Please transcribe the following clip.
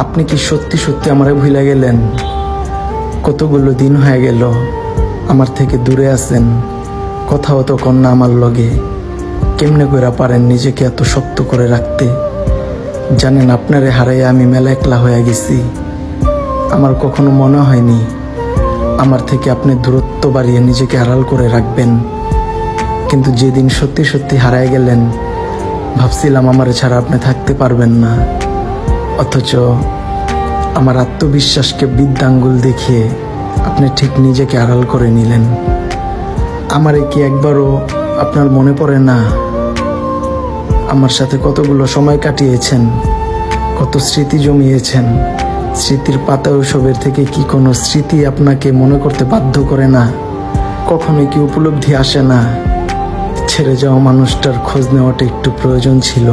আপনি কি সত্যি সত্যি আমারে ভুলে গেলেন? কতগুলো দিন হয়ে গেল আমার থেকে দূরে আছেন, কথাও তো কন্যা আমার লগে। কেমনে কইরা পারেন নিজেকে এত শক্ত করে রাখতে? জানেন, আপনারে হারাইয়া আমি মেলা একলা হয়ে গেছি। আমার কখনো মনে হয়নি আমার থেকে আপনি দূরত্ব বাড়িয়ে নিজেকে আড়াল করে রাখবেন। কিন্তু যেদিন সত্যি সত্যি হারায় গেলেন, ভাবছিলাম আমার ছাড়া আপনি থাকতে পারবেন না। অথচ আমার আত্মবিশ্বাসকে বৃদ্ধাঙ্গুল দেখিয়ে আপনি ঠিক নিজেকে আড়াল করে নিলেন। আমারে কি একবারও আপনার মনে পড়ে না? আমার সাথে কতগুলো সময় কাটিয়েছেন, কত স্মৃতি জমিয়েছেন। স্মৃতির পাতা ওসবের থেকে কি কোনো স্মৃতি আপনাকে মনে করতে বাধ্য করে না? কখনোই কি উপলব্ধি আসে না ছেড়ে যাওয়া মানুষটার খোঁজ নেওয়াটা একটু প্রয়োজন ছিল?